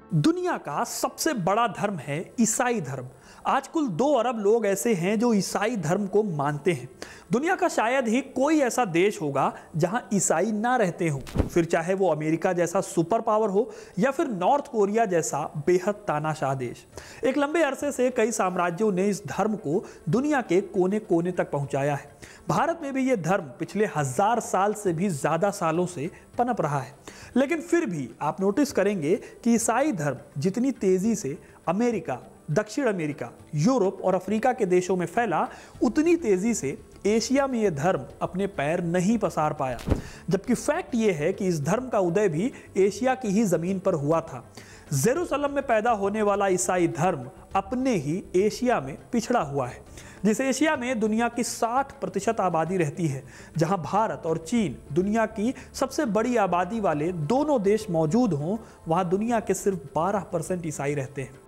दुनिया का सबसे बड़ा धर्म है ईसाई धर्म। आज कुल 2 अरब लोग ऐसे हैं जो ईसाई धर्म को मानते हैं। दुनिया का शायद ही कोई ऐसा देश होगा जहां ईसाई ना रहते हों, फिर चाहे वो अमेरिका जैसा सुपर पावर हो या फिर नॉर्थ कोरिया जैसा बेहद तानाशाह देश। एक लंबे अरसे से कई साम्राज्यों ने इस धर्म को दुनिया के कोने कोने तक पहुंचाया है। भारत में भी ये धर्म पिछले 1000 साल से भी ज्यादा सालों से पनप रहा है, लेकिन फिर भी आप नोटिस करेंगे कि ईसाई धर्म जितनी तेजी से अमेरिका, दक्षिण अमेरिका, यूरोप और अफ्रीका के देशों में फैला, उतनी तेजी से एशिया में यह धर्म अपने पैर नहीं पसार पाया। जबकि फैक्ट यह है कि इस धर्म का उदय भी एशिया की ही जमीन पर हुआ था। जेरूसलम में पैदा होने वाला ईसाई धर्म अपने ही एशिया में पिछड़ा हुआ है। जिस एशिया में दुनिया की 60% आबादी रहती है, जहां भारत और चीन दुनिया की सबसे बड़ी आबादी वाले दोनों देश मौजूद हों, वहां दुनिया के सिर्फ 12% ईसाई रहते हैं।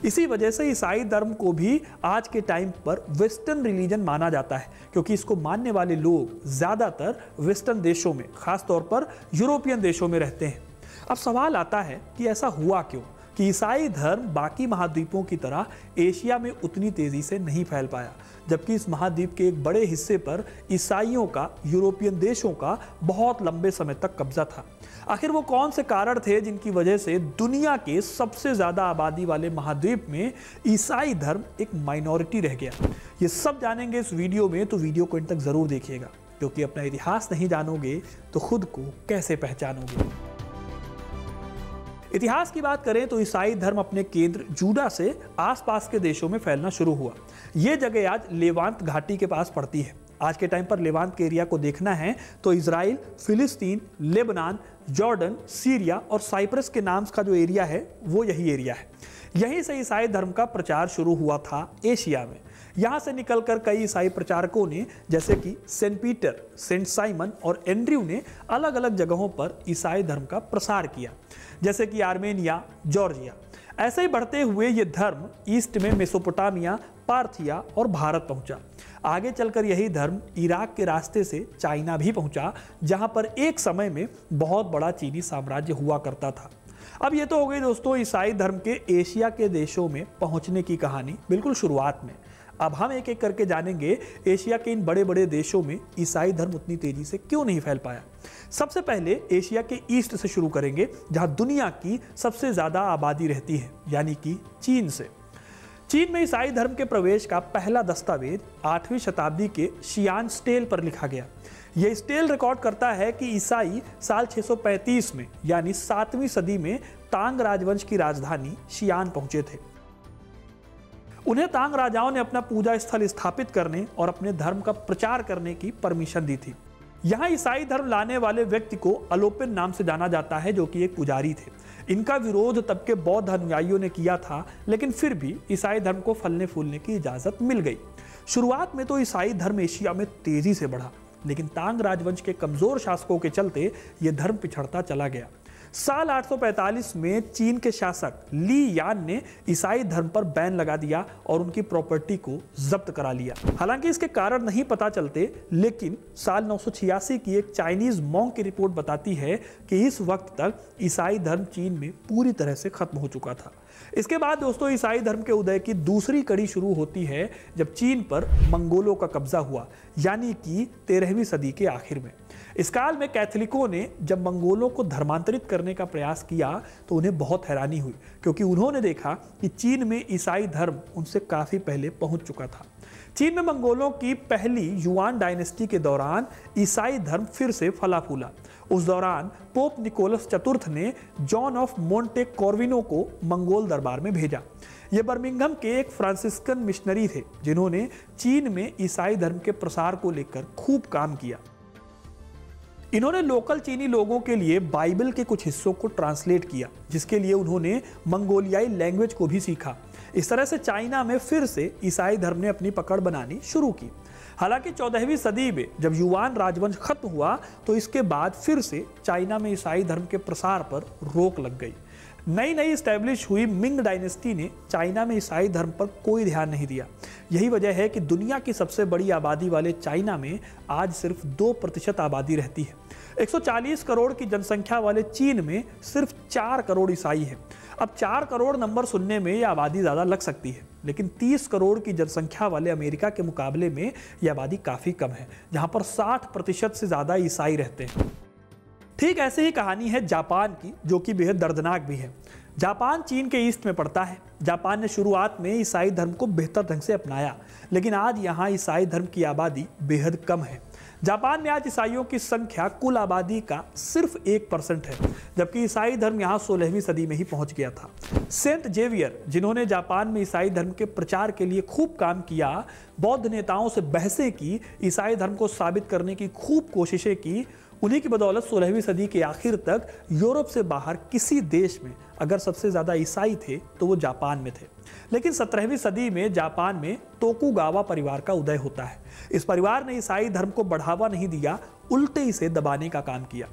इसी वजह से ईसाई धर्म को भी आज के टाइम पर वेस्टर्न रिलीजन माना जाता है, क्योंकि इसको मानने वाले लोग ज्यादातर वेस्टर्न देशों में, खासतौर पर यूरोपियन देशों में रहते हैं। अब सवाल आता है कि ऐसा हुआ क्यों कि ईसाई धर्म बाकी महाद्वीपों की तरह एशिया में उतनी तेजी से नहीं फैल पाया, जबकि इस महाद्वीप के एक बड़े हिस्से पर ईसाइयों का यूरोपियन देशों का बहुत लंबे समय तक कब्जा था। आखिर वो कौन से कारण थे जिनकी वजह से दुनिया के सबसे ज्यादा आबादी वाले महाद्वीप में ईसाई धर्म एक माइनॉरिटी रह गया? ये सब जानेंगे इस वीडियो में, तो वीडियो को अंत तक जरूर देखिएगा, क्योंकि अपना इतिहास नहीं जानोगे तो खुद को कैसे पहचानोगे। इतिहास की बात करें तो ईसाई धर्म अपने केंद्र जूडा से आसपास के देशों में फैलना शुरू हुआ। यह जगह आज लेवांत घाटी के पास पड़ती है। आज के टाइम पर लेवांत के एरिया को देखना है तो इजराइल, फिलिस्तीन, लेबनान, जॉर्डन, सीरिया और साइप्रस के नाम का जो एरिया है वो यही एरिया है। यहीं से ईसाई धर्म का प्रचार शुरू हुआ था एशिया में। यहाँ से निकलकर कई ईसाई प्रचारकों ने, जैसे कि सेंट पीटर, सेंट साइमन और एंड्रयू ने अलग अलग जगहों पर ईसाई धर्म का प्रसार किया, जैसे कि आर्मेनिया, जॉर्जिया। ऐसे ही बढ़ते हुए ये धर्म ईस्ट में मेसोपोटामिया, पार्थिया और भारत पहुंचा। आगे चलकर यही धर्म इराक के रास्ते से चाइना भी पहुंचा, जहां पर एक समय में बहुत बड़ा चीनी साम्राज्य हुआ करता था। अब ये तो हो गई दोस्तों ईसाई धर्म के एशिया के देशों में पहुंचने की कहानी बिल्कुल शुरुआत में। अब हम एक एक करके जानेंगे एशिया के इन बड़े बड़े देशों में ईसाई धर्म उतनी तेजी से क्यों नहीं फैल पाया। सबसे पहले एशिया के ईस्ट से शुरू करेंगे, जहां दुनिया की सबसे ज्यादा आबादी रहती है, यानी कि चीन से। चीन में ईसाई धर्म के प्रवेश का पहला दस्तावेज 8वीं शताब्दी के शियान स्टेल पर लिखा गया। यह स्टेल रिकॉर्ड करता है कि ईसाई साल 635 में, यानी 7वीं सदी में तांग राजवंश की राजधानी शियान पहुंचे थे। उन्हें तांग राजाओं ने अपना पूजा स्थल स्थापित करने और अपने धर्म का प्रचार करने की परमिशन दी थी। यहाँ ईसाई धर्म लाने वाले व्यक्ति को अलोपिन नाम से जाना जाता है, जो कि एक पुजारी थे। इनका विरोध तब के बौद्ध अनुयायियों ने किया था, लेकिन फिर भी ईसाई धर्म को फलने फूलने की इजाजत मिल गई। शुरुआत में तो ईसाई धर्म एशिया में तेजी से बढ़ा, लेकिन तांग राजवंश के कमजोर शासकों के चलते यह धर्म पिछड़ता चला गया। साल 845 में चीन के शासक ली यान ने ईसाई धर्म पर बैन लगा दिया और उनकी प्रॉपर्टी को जब्त करा लिया। हालांकि इसके कारण नहीं पता चलते, लेकिन साल 986 की एक चाइनीज मॉन्क की रिपोर्ट बताती है कि इस वक्त तक ईसाई धर्म चीन में पूरी तरह से खत्म हो चुका था। इसके बाद दोस्तों ईसाई धर्म के उदय की दूसरी कड़ी शुरू होती है, जब चीन पर मंगोलों का कब्जा हुआ, यानी कि 13वीं सदी के आखिर में। इस काल में कैथोलिकों ने जब मंगोलों को धर्मांतरित करने का प्रयास किया तो उन्हें बहुत हैरानी हुई, क्योंकि उन्होंने देखा कि चीन में ईसाई धर्म उनसे काफी पहले पहुंच चुका था। चीन में मंगोलों की पहली युआन डायनेस्टी के दौरान ईसाई धर्म फिर से फला फूला। उस दौरान पोप निकोलस चतुर्थ ने जॉन ऑफ मोंटे कॉर्विनो को मंगोल दरबार में भेजा। ये बर्मिंघम के एक फ्रांसिस्कन मिशनरी थे, जिन्होंने चीन में ईसाई धर्म के प्रसार को लेकर खूब काम किया। इन्होंने लोकल चीनी लोगों के लिए बाइबल के कुछ हिस्सों को ट्रांसलेट किया, जिसके लिए उन्होंने मंगोलियाई लैंग्वेज को भी सीखा। इस तरह से चाइना में फिर से ईसाई धर्म ने अपनी पकड़ बनानी शुरू की। हालांकि 14वीं सदी में जब युआन राजवंश खत्म हुआ तो इसके बाद फिर से चाइना में ईसाई धर्म के प्रसार पर रोक लग गई। नई नई स्टैब्लिश हुई मिंग डायनेस्टी ने चाइना में ईसाई धर्म पर कोई ध्यान नहीं दिया। यही वजह है कि दुनिया की सबसे बड़ी आबादी वाले चाइना में आज सिर्फ 2% आबादी रहती है। 140 करोड़ की जनसंख्या वाले चीन में सिर्फ 4 करोड़ ईसाई है। अब 4 करोड़ नंबर सुनने में यह आबादी ज़्यादा लग सकती है, लेकिन 30 करोड़ की जनसंख्या वाले अमेरिका के मुकाबले में यह आबादी काफ़ी कम है, जहाँ पर 60% से ज़्यादा ईसाई रहते हैं। ठीक ऐसे ही कहानी है जापान की, जो कि बेहद दर्दनाक भी है। जापान चीन के ईस्ट में पड़ता है। जापान ने शुरुआत में ईसाई धर्म को बेहतर ढंग से अपनाया, लेकिन आज यहाँ ईसाई धर्म की आबादी बेहद कम है। जापान में आज ईसाइयों की संख्या कुल आबादी का सिर्फ 1% है, जबकि ईसाई धर्म यहाँ 16वीं सदी में ही पहुंच गया था। सेंट जेवियर, जिन्होंने जापान में ईसाई धर्म के प्रचार के लिए खूब काम किया, बौद्ध नेताओं से बहसें की, ईसाई धर्म को साबित करने की खूब कोशिशें की, उन्हीं की बदौलत 16वीं सदी के आखिर तक यूरोप से बाहर किसी देश में अगर सबसे ज़्यादा ईसाई थे तो वो जापान में थे। लेकिन 17वीं सदी में जापान में तोकुगावा परिवार का उदय होता है। इस परिवार ने ईसाई धर्म को बढ़ावा नहीं दिया, उल्टे इसे दबाने का काम किया।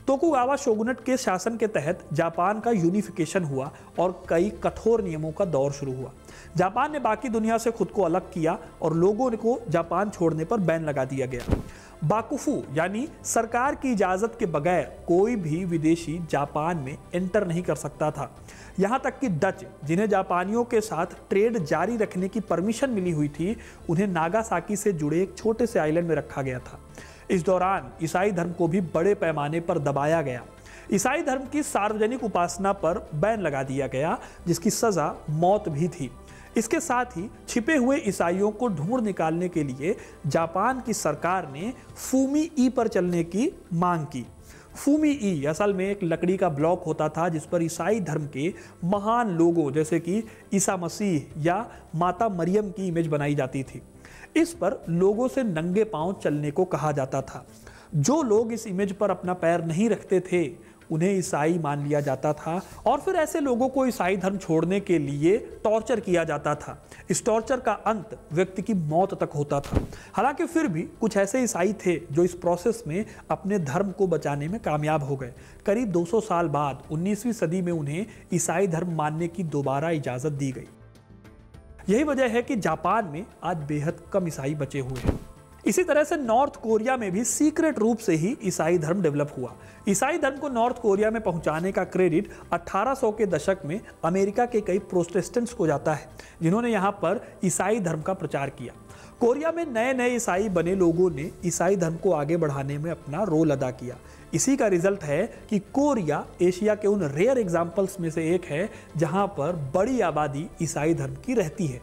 तोकुगावा शोगुनेट के शासन के तहत जापान का यूनिफिकेशन हुआ और कई कठोर नियमों का दौर शुरू हुआ। जापान ने बाकी दुनिया से खुद को अलग किया और लोगों को जापान छोड़ने पर बैन लगा दिया गया। बाकुफू यानी सरकार की इजाज़त के बगैर कोई भी विदेशी जापान में एंटर नहीं कर सकता था। यहाँ तक कि डच, जिन्हें जापानियों के साथ ट्रेड जारी रखने की परमिशन मिली हुई थी, उन्हें नागासाकी से जुड़े एक छोटे से आइलैंड में रखा गया था। इस दौरान ईसाई धर्म को भी बड़े पैमाने पर दबाया गया। ईसाई धर्म की सार्वजनिक उपासना पर बैन लगा दिया गया, जिसकी सज़ा मौत भी थी। इसके साथ ही छिपे हुए ईसाइयों को ढूंढ निकालने के लिए जापान की सरकार ने फूमी ई पर चलने की मांग की। फूमी ई असल में एक लकड़ी का ब्लॉक होता था, जिस पर ईसाई धर्म के महान लोगों जैसे कि ईसा मसीह या माता मरियम की इमेज बनाई जाती थी। इस पर लोगों से नंगे पांव चलने को कहा जाता था। जो लोग इस इमेज पर अपना पैर नहीं रखते थे, उन्हें ईसाई मान लिया जाता था और फिर ऐसे लोगों को ईसाई धर्म छोड़ने के लिए टॉर्चर किया जाता था। इस टॉर्चर का अंत व्यक्ति की मौत तक होता था। हालांकि फिर भी कुछ ऐसे ईसाई थे जो इस प्रोसेस में अपने धर्म को बचाने में कामयाब हो गए। करीब 200 साल बाद 19वीं सदी में उन्हें ईसाई धर्म मानने की दोबारा इजाज़त दी गई। यही वजह है कि जापान में आज बेहद कम ईसाई बचे हुए हैं। इसी तरह से नॉर्थ कोरिया में भी सीक्रेट रूप से ही ईसाई धर्म डेवलप हुआ। ईसाई धर्म को नॉर्थ कोरिया में पहुंचाने का क्रेडिट 1800 के दशक में अमेरिका के कई प्रोटेस्टेंट्स को जाता है, जिन्होंने यहां पर ईसाई धर्म का प्रचार किया। कोरिया में नए नए ईसाई बने लोगों ने ईसाई धर्म को आगे बढ़ाने में अपना रोल अदा किया। इसी का रिजल्ट है कि कोरिया एशिया के उन रेयर एग्जाम्पल्स में से एक है जहां पर बड़ी आबादी ईसाई धर्म की रहती है।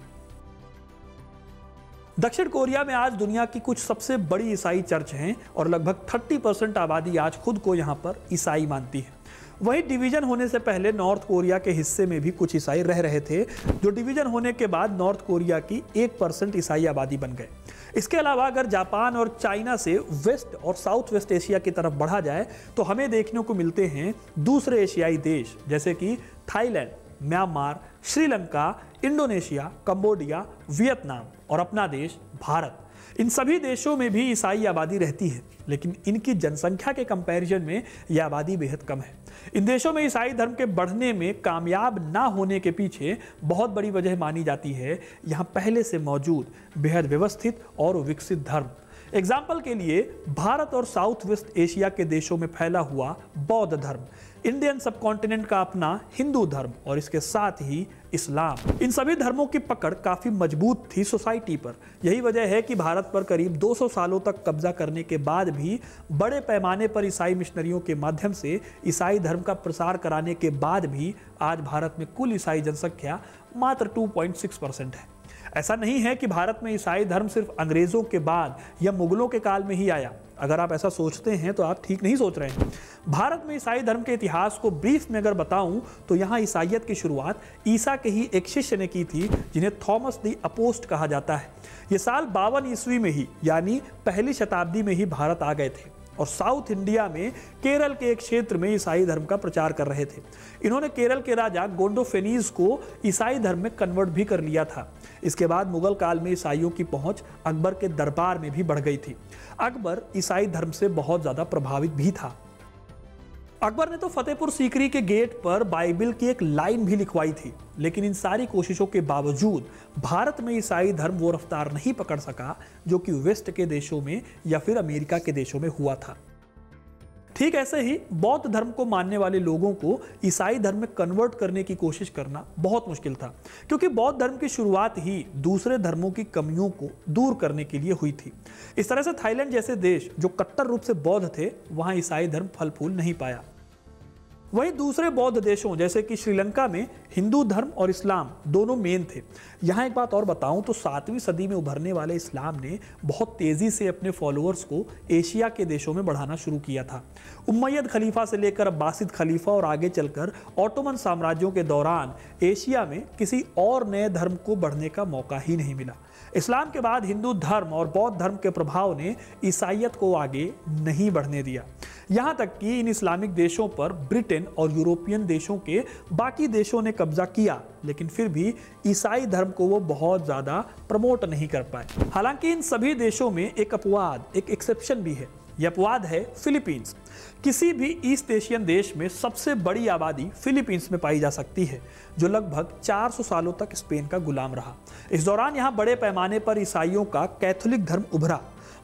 दक्षिण कोरिया में आज दुनिया की कुछ सबसे बड़ी ईसाई चर्च हैं और लगभग 30% आबादी आज खुद को यहाँ पर ईसाई मानती है। वहीं डिवीजन होने से पहले नॉर्थ कोरिया के हिस्से में भी कुछ ईसाई रह रहे थे, जो डिवीजन होने के बाद नॉर्थ कोरिया की 1% ईसाई आबादी बन गए। इसके अलावा अगर जापान और चाइना से वेस्ट और साउथ वेस्ट एशिया की तरफ बढ़ा जाए तो हमें देखने को मिलते हैं दूसरे एशियाई देश जैसे कि Thailand, Myanmar, Sri Lanka, Indonesia, Cambodia, Vietnam और अपना देश भारत। इन सभी देशों में भी ईसाई आबादी रहती है, लेकिन इनकी जनसंख्या के कंपैरिजन में यह आबादी बेहद कम है। इन देशों में ईसाई धर्म के बढ़ने में कामयाब ना होने के पीछे बहुत बड़ी वजह मानी जाती है यहाँ पहले से मौजूद बेहद व्यवस्थित और विकसित धर्म। एग्जाम्पल के लिए भारत और साउथ वेस्ट एशिया के देशों में फैला हुआ बौद्ध धर्म, इंडियन सबकॉन्टिनेंट का अपना हिंदू धर्म और इसके साथ ही इस्लाम। इन सभी धर्मों की पकड़ काफी मजबूत थी सोसाइटी पर। यही वजह है कि भारत पर करीब 200 सालों तक कब्जा करने के बाद भी, बड़े पैमाने पर ईसाई मिशनरियों के माध्यम से ईसाई धर्म का प्रसार कराने के बाद भी आज भारत में कुल ईसाई जनसंख्या मात्र 2.6% है। ऐसा नहीं है कि भारत में ईसाई धर्म सिर्फ अंग्रेजों के बाद या मुगलों के काल में ही आया। अगर आप ऐसा सोचते हैं तो आप ठीक नहीं सोच रहे हैं। भारत में ईसाई धर्म के इतिहास को ब्रीफ में अगर बताऊं तो यहाँ ईसाइयत की शुरुआत ईसा के ही एक शिष्य ने की थी, जिन्हें थॉमस द अपोस्ट कहा जाता है। ये साल 52 ईस्वी में ही, यानी पहली शताब्दी में ही भारत आ गए थे और साउथ इंडिया में केरल के एक क्षेत्र में ईसाई धर्म का प्रचार कर रहे थे। इन्होंने केरल के राजा गोंडोफेनीज को ईसाई धर्म में कन्वर्ट भी कर लिया था। इसके बाद मुगल काल में ईसाइयों की पहुंच अकबर के दरबार में भी बढ़ गई थी। अकबर ईसाई धर्म से बहुत ज्यादा प्रभावित भी था। अकबर ने तो फतेहपुर सीकरी के गेट पर बाइबल की एक लाइन भी लिखवाई थी, लेकिन इन सारी कोशिशों के बावजूद भारत में ईसाई धर्म वो रफ्तार नहीं पकड़ सका जो कि वेस्ट के देशों में या फिर अमेरिका के देशों में हुआ था। ठीक ऐसे ही बौद्ध धर्म को मानने वाले लोगों को ईसाई धर्म में कन्वर्ट करने की कोशिश करना बहुत मुश्किल था, क्योंकि बौद्ध धर्म की शुरुआत ही दूसरे धर्मों की कमियों को दूर करने के लिए हुई थी। इस तरह से थाईलैंड जैसे देश जो कट्टर रूप से बौद्ध थे, वहां ईसाई धर्म फल फूल नहीं पाया। वहीं दूसरे बौद्ध देशों जैसे कि श्रीलंका में हिंदू धर्म और इस्लाम दोनों मेन थे। यहाँ एक बात और बताऊं तो 7वीं सदी में उभरने वाले इस्लाम ने बहुत तेजी से अपने फॉलोअर्स को एशिया के देशों में बढ़ाना शुरू किया था। उम्मयद खलीफा से लेकर अब्बासिद खलीफा और आगे चलकर ऑटोमन साम्राज्यों के दौरान एशिया में किसी और नए धर्म को बढ़ने का मौका ही नहीं मिला। इस्लाम के बाद हिंदू धर्म और बौद्ध धर्म के प्रभाव ने ईसाइयत को आगे नहीं बढ़ने दिया। यहाँ तक कि इन इस्लामिक देशों पर ब्रिटेन और यूरोपियन देशों के बाकी देशों ने कब्जा किया, लेकिन फिर भी ईसाई धर्म को वो बहुत ज़्यादा प्रमोट नहीं कर पाए। हालांकि इन सभी देशों में एक अपवाद, एक एक्सेप्शन भी है। यह अपवाद है फिलीपींस। किसी भी ईस्ट एशियन देश में सबसे बड़ी आबादी फिलीपींस में पाई जा सकती है, जो लगभग 400 सालों तक स्पेन का गुलाम रहा। इस दौरान यहाँ बड़े पैमाने पर ईसाइयों का कैथोलिक धर्म उभरा।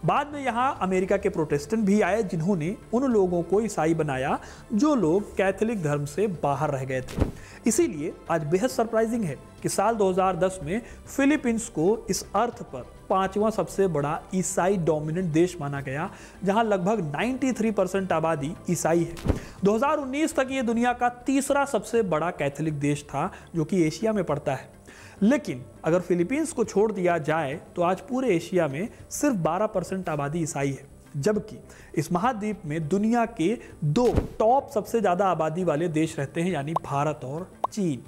बाद में यहाँ अमेरिका के प्रोटेस्टेंट भी आए, जिन्होंने उन लोगों को ईसाई बनाया जो लोग कैथोलिक धर्म से बाहर रह गए थे। इसीलिए आज बेहद सरप्राइजिंग है कि साल 2010 में फिलीपींस को इस अर्थ पर 5वां सबसे बड़ा ईसाई डोमिनेंट देश माना गया, जहां लगभग 93% आबादी ईसाई है। 2019 तक ये दुनिया का तीसरा सबसे बड़ा कैथोलिक देश था, जो कि एशिया में पड़ता है। लेकिन अगर फिलीपींस को छोड़ दिया जाए तो आज पूरे एशिया में सिर्फ 12% आबादी ईसाई है, जबकि इस महाद्वीप में दुनिया के 2 टॉप सबसे ज्यादा आबादी वाले देश रहते हैं, यानी भारत और चीन।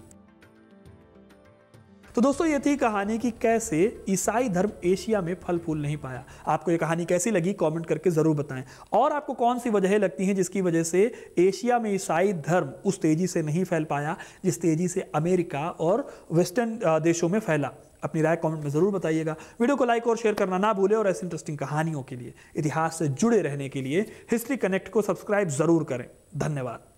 तो दोस्तों, ये थी कहानी कि कैसे ईसाई धर्म एशिया में फल फूल नहीं पाया। आपको ये कहानी कैसी लगी कमेंट करके जरूर बताएं, और आपको कौन सी वजह लगती हैं जिसकी वजह से एशिया में ईसाई धर्म उस तेजी से नहीं फैल पाया जिस तेजी से अमेरिका और वेस्टर्न देशों में फैला। अपनी राय कमेंट में जरूर बताइएगा। वीडियो को लाइक और शेयर करना ना भूलें, और ऐसी इंटरेस्टिंग कहानियों के लिए, इतिहास से जुड़े रहने के लिए हिस्ट्री कनेक्ट को सब्सक्राइब जरूर करें। धन्यवाद।